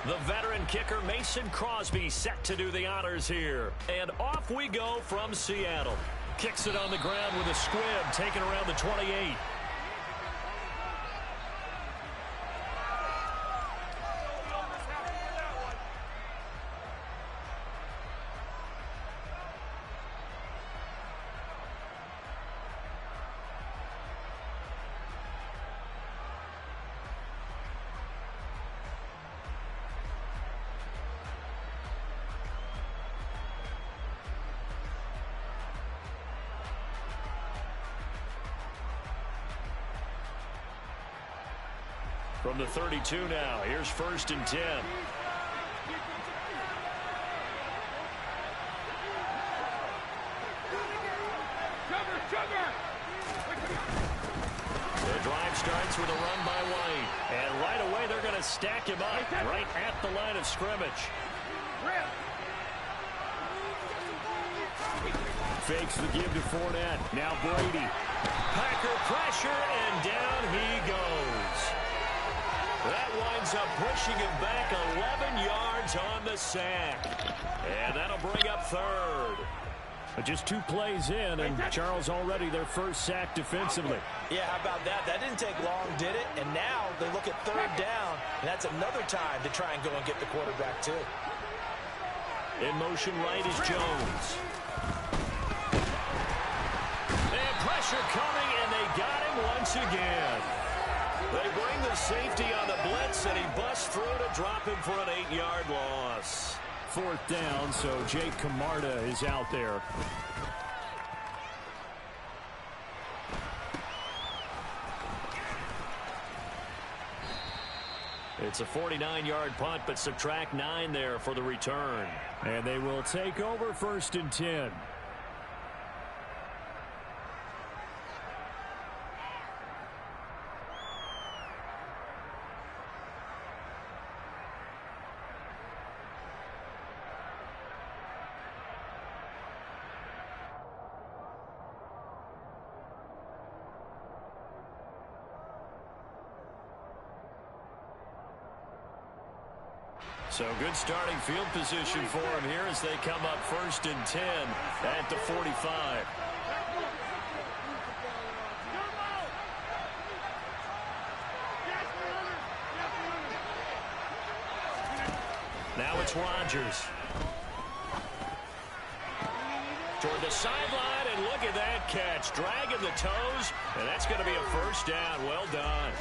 The veteran kicker Mason Crosby set to do the honors here. And off we go from Seattle. Kicks it on the ground with a squib, taken around the 28. From the 32 now, here's 1st and 10. The drive starts with a run by White. And right away, they're going to stack him up right at the line of scrimmage. Fakes the give to Fournette. Now Brady. Packer pressure, and down he goes. That winds up pushing him back 11 yards on the sack. And that'll bring up 3rd. Just 2 plays in, and Charles already their first sack defensively. Yeah, how about that? That didn't take long, did it? And now they look at 3rd down, and that's another time to try and go and get the quarterback, too. In motion right is Jones. And pressure coming, and they got him once again. They bring the safety on the blitz, and he busts through to drop him for an 8-yard loss. 4th down, so Jake Camarda is out there. It's a 49-yard punt, but subtract 9 there for the return. And they will take over 1st and 10. So good starting field position for him here as they come up 1st and 10 at the 45. Now it's Rodgers. Toward the sideline, and look at that catch. Dragging the toes, and that's going to be a 1st down. Well done.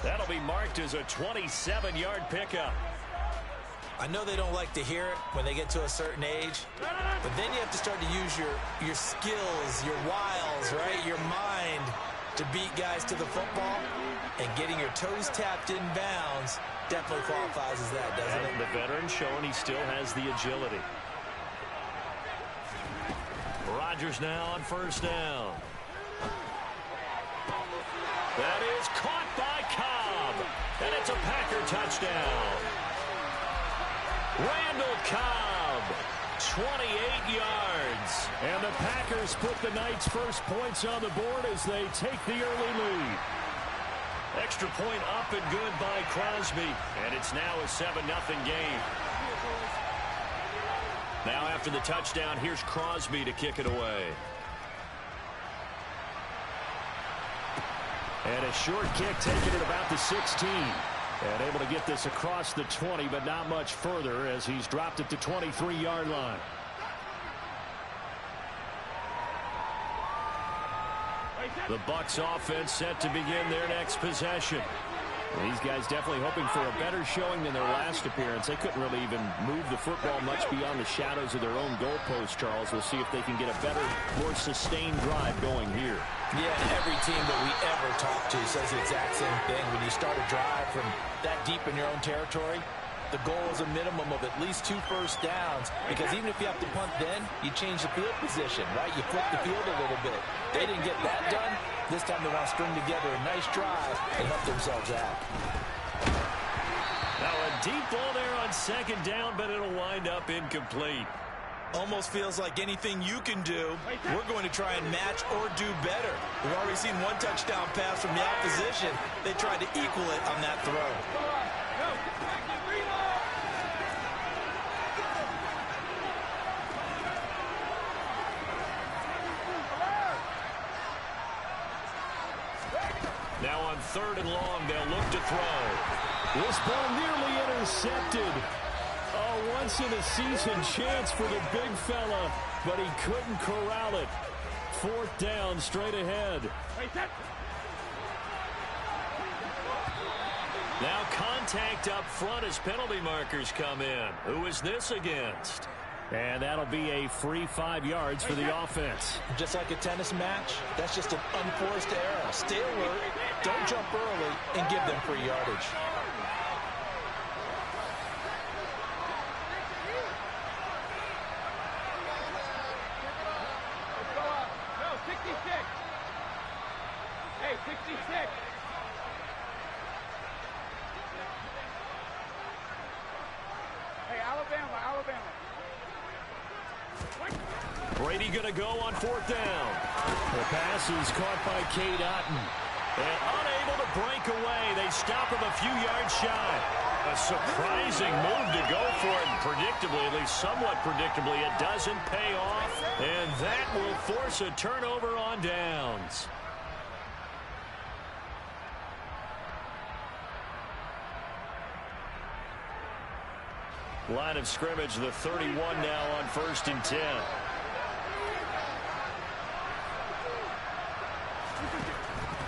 That'll be marked as a 27-yard pickup. I know they don't like to hear it when they get to a certain age, but then you have to start to use your skills, your wiles, right? Your mind to beat guys to the football, and getting your toes tapped in bounds definitely qualifies as that, doesn't it? The veteran showing he still has the agility. Rodgers now on 1st down. That is caught by Cobb, and it's a Packer touchdown. Randall Cobb, 28 yards. And the Packers put the Knights' first points on the board as they take the early lead. Extra point up and good by Crosby, and it's now a 7-0 game. Now after the touchdown, here's Crosby to kick it away. And a short kick taken at about the 16. And able to get this across the 20, but not much further as he's dropped it to 23-yard line. The Bucs offense set to begin their next possession. These guys definitely hoping for a better showing than their last appearance. They couldn't really even move the football much beyond the shadows of their own goalpost, Charles. We'll see if they can get a better, more sustained drive going here. Yeah, and every team that we ever talk to says the exact same thing. When you start a drive from that deep in your own territory, the goal is a minimum of at least 2 first downs, because even if you have to punt then, you change the field position, right? You flip the field a little bit. They didn't get that done. This time they're going to string together a nice drive and help themselves out. Now a deep ball there on 2nd down, but it'll wind up incomplete. Almost feels like anything you can do, we're going to try and match or do better. We've already seen 1 touchdown pass from the opposition. They tried to equal it on that throw. third and long. They'll look to throw. This ball nearly intercepted. A once-in-a-season chance for the big fella, but he couldn't corral it. Fourth down, straight ahead. Now contact up front as penalty markers come in. Who is this against? And that'll be a free 5 yards for the offense. Just like a tennis match, that's just an unforced error. Stay alert, don't jump early, and give them free yardage. Hey, 66. Hey, Alabama. Brady going to go on fourth down. The pass is caught by Cade Otton. And unable to break away. They stop him a few yards shy. A surprising move to go for it. Predictably, at least somewhat predictably, it doesn't pay off. And that will force a turnover on downs. Line of scrimmage, the 31 now on 1st and 10.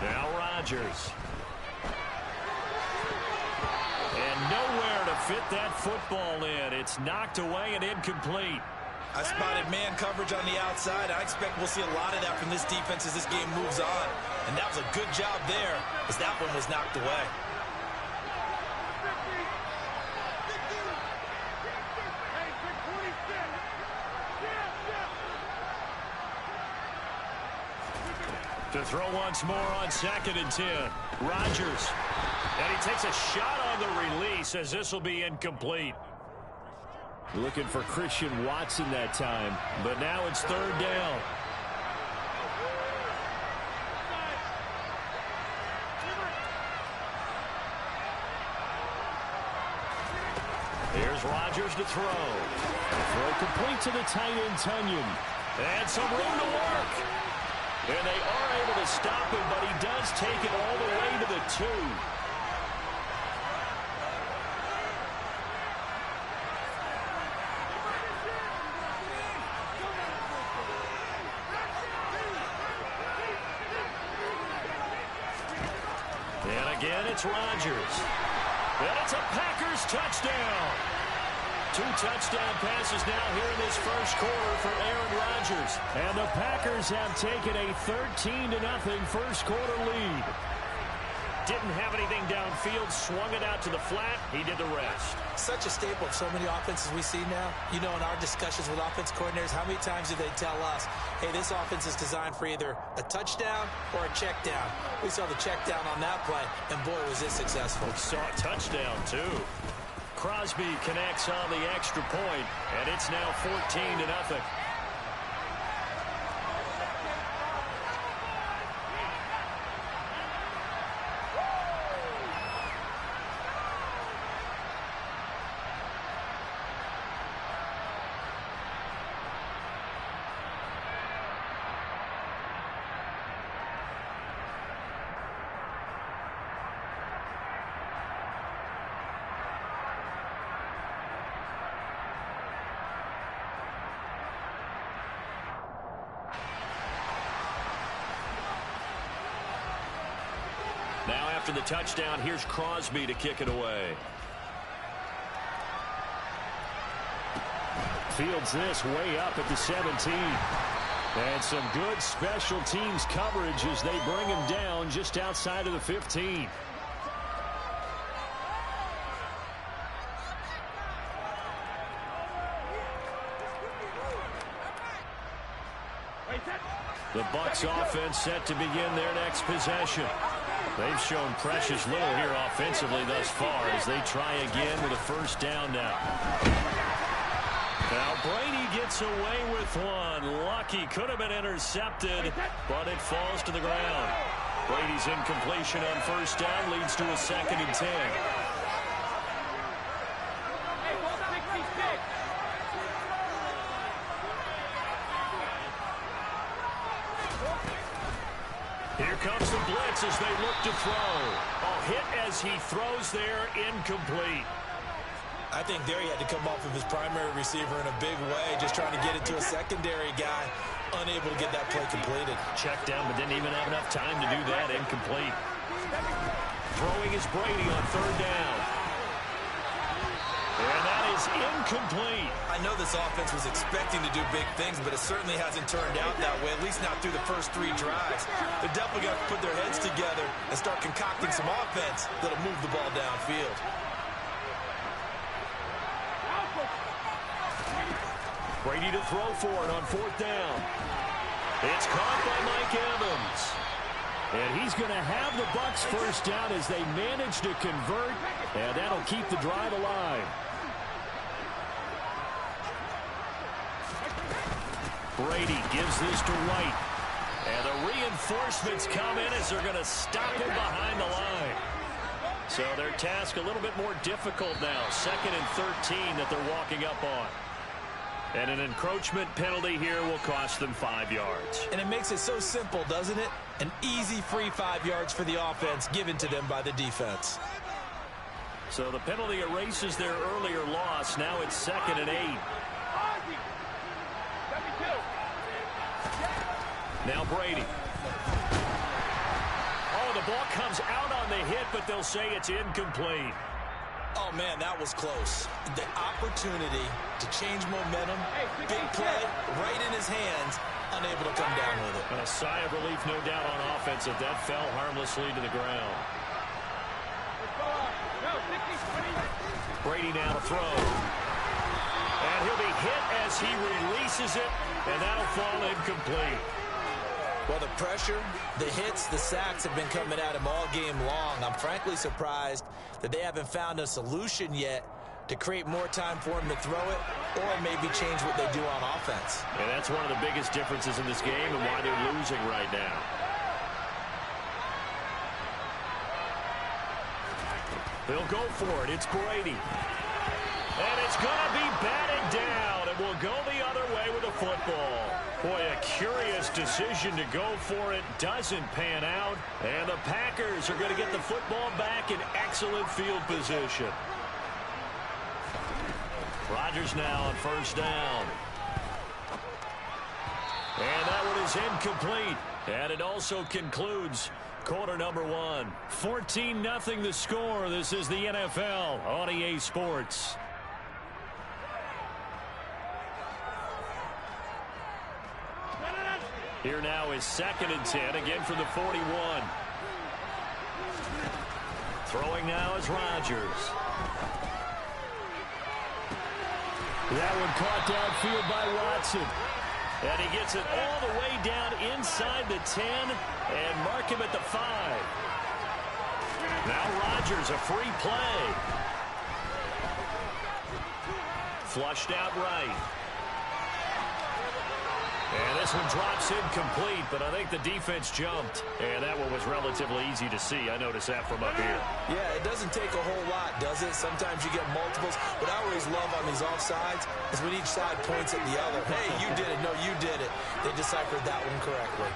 Now Rodgers. And nowhere to fit that football in. It's knocked away and incomplete. I spotted man coverage on the outside. I expect we'll see a lot of that from this defense as this game moves on. And that was a good job there as that one was knocked away. To throw once more on 2nd and 10. Rodgers. And he takes a shot on the release as this will be incomplete. Looking for Christian Watson that time. But now it's 3rd down. Here's Rodgers to throw. Throw complete to the tight end, Tunyon. And some room to work. And they are able to stop him, but he does take it all the way to the 2. And again, it's Rodgers. And it's a Packers touchdown. 2 touchdown passes now here in this first quarter for Aaron Rodgers. And the Packers have taken a 13-0 first quarter lead. Didn't have anything downfield, swung it out to the flat. He did the rest. Such a staple of so many offenses we see now. You know, in our discussions with offense coordinators, how many times do they tell us, hey, this offense is designed for either a touchdown or a check down. We saw the check down on that play, and boy, was it successful. We saw a touchdown, too. Crosby connects on the extra point, and it's now 14-0. Now after the touchdown, here's Crosby to kick it away. Fields this way up at the 17. And some good special teams coverage as they bring him down just outside of the 15. The Bucs offense set to begin their next possession. They've shown precious little here offensively thus far as they try again with a first down now. Now Brady gets away with one. Lucky, could have been intercepted, but it falls to the ground. Brady's incompletion on first down leads to a 2nd and 10. Here comes the blitz as they look to throw. A hit as he throws there, incomplete. I think there he had to come off of his primary receiver in a big way, just trying to get it to a secondary guy, unable to get that play completed. Checked down, but didn't even have enough time to do that. Incomplete. Throwing is Brady on third down. And that is incomplete. I know this offense was expecting to do big things, but it certainly hasn't turned out that way, at least not through the first 3 drives. They're definitely going to put their heads together and start concocting some offense that'll move the ball downfield. Brady to throw for it on fourth down. It's caught by Mike Evans. And he's going to have the Bucs first down as they manage to convert, and that'll keep the drive alive. Brady gives this to White. And the reinforcements come in as they're going to stop him behind the line. So their task a little bit more difficult now. 2nd and 13 that they're walking up on. And an encroachment penalty here will cost them 5 yards. And it makes it so simple, doesn't it? An easy free 5 yards for the offense given to them by the defense. So the penalty erases their earlier loss. Now it's 2nd and 8. Now Brady. Oh, the ball comes out on the hit, but they'll say it's incomplete. Oh, man, that was close. The opportunity to change momentum, big play, right in his hands, unable to come down with it. And a sigh of relief, no doubt, on offense if that fell harmlessly to the ground. Brady now to throw. And he'll be hit as he releases it, and that'll fall incomplete. Well, the pressure, the hits, the sacks have been coming at him all game long. I'm frankly surprised that they haven't found a solution yet to create more time for him to throw it or maybe change what they do on offense. And that's one of the biggest differences in this game and why they're losing right now. They'll go for it. It's Brady. And it's going to be batted down. It will go the other way with the football. Boy, a curious decision to go for it. Doesn't pan out. And the Packers are going to get the football back in excellent field position. Rodgers now on first down. And that one is incomplete. And it also concludes quarter number 1. 14-0 the score. This is the NFL on EA Sports. Here now is 2nd and 10, again from the 41. Throwing now is Rodgers. That one caught downfield by Watson. And he gets it all the way down inside the 10 and mark him at the 5. Now Rodgers, a free play. Flushed out right. And this one drops incomplete, but I think the defense jumped. And that one was relatively easy to see. I noticed that from up here. Yeah, it doesn't take a whole lot, does it? Sometimes you get multiples. What I always love on these offsides is when each side points at the other. Hey, you did it. No, you did it. They deciphered that one correctly.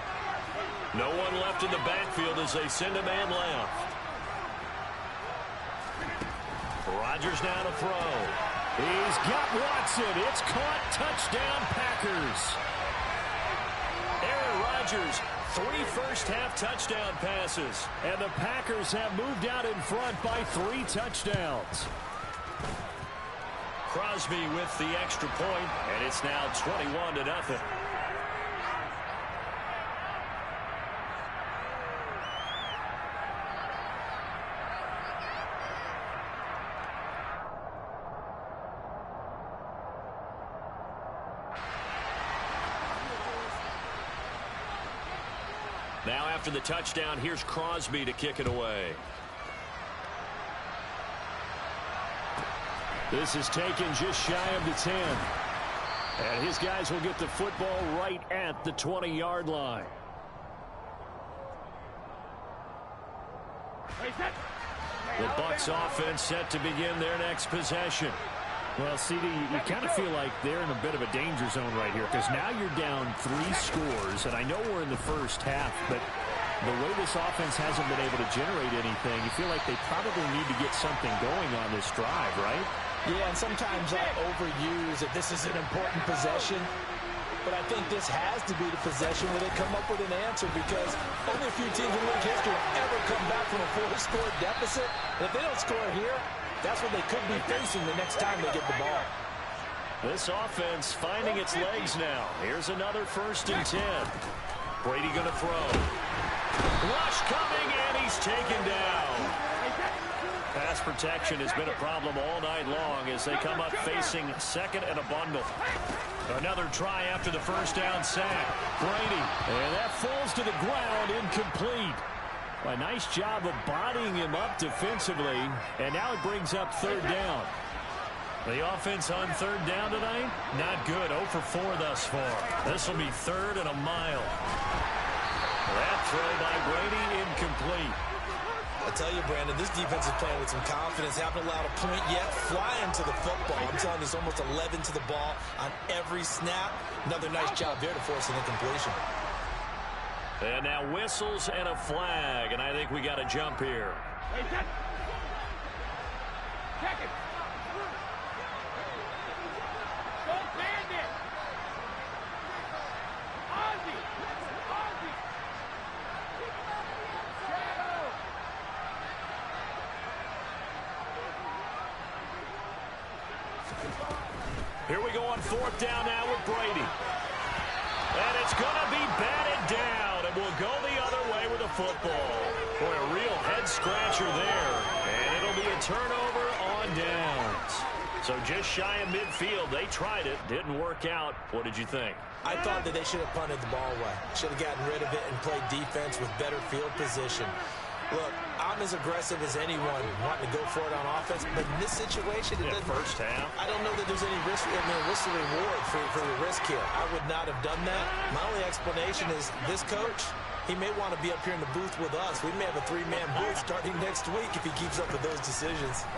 No one left in the backfield as they send a man left. Rodgers now to throw. He's got Watson. It's caught. Touchdown, Packers. Aaron Rodgers, 3 first-half touchdown passes. And the Packers have moved out in front by 3 touchdowns. Crosby with the extra point, and it's now 21-0. Now after the touchdown, here's Crosby to kick it away. This is taken just shy of the 10. And his guys will get the football right at the 20-yard line. The Bucs offense set to begin their next possession. Well, CD, you kind of feel like they're in a bit of a danger zone right here because now you're down 3 scores, and I know we're in the first half, but The way this offense hasn't been able to generate anything, you feel like they probably need to get something going on this drive, right? Yeah, and sometimes I overuse that this is an important possession. But I think this has to be the possession where they come up with an answer, because only a few teams in league history have ever come back from a 4-score deficit. And if they don't score here, that's what they could be facing the next time they get the ball. This offense finding its legs now. Here's another 1st and 10. Brady going to throw. Rush coming, and he's taken down. Pass protection has been a problem all night long as they come up facing 2nd and a bundle. Another try after the 1st down sack. Brady, and that falls to the ground, incomplete. A nice job of bodying him up defensively, and now it brings up 3rd down. The offense on 3rd down tonight, not good. 0 for 4 thus far. This will be 3rd and a mile. That throw by Brady, incomplete. I tell you, Brandon, this defense is playing with some confidence. Haven't allowed a point yet. Flying to the football. I'm telling you, it's almost 11 to the ball on every snap. Another nice job there to force an incompletion. And now whistles and a flag, and I think we got a jump here. Hey, check it. Don't band it. Ozzie. Here we go on 4th down now with Brady. And it's going to be batted down, and we'll go the other way with the football. Boy, a real head-scratcher there. And it'll be a turnover on downs. So just shy of midfield. They tried it. Didn't work out. What did you think? I thought that they should have punted the ball away. Should have gotten rid of it and played defense with better field position. Look, I'm as aggressive as anyone wanting to go for it on offense, but in this situation, it doesn't. 1st half. I don't know that there's any risk, risk reward for the risk here. I would not have done that. My only explanation is this coach, he may want to be up here in the booth with us. We may have a 3-man booth starting next week if he keeps up with those decisions.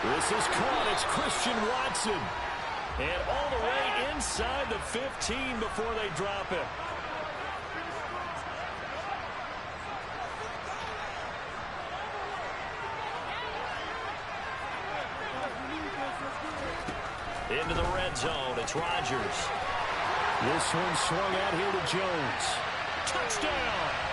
This is caught. It's Christian Watson. And all the way inside the 15 before they drop it. Into the red zone. It's Rodgers. This one swung out here to Jones. Touchdown.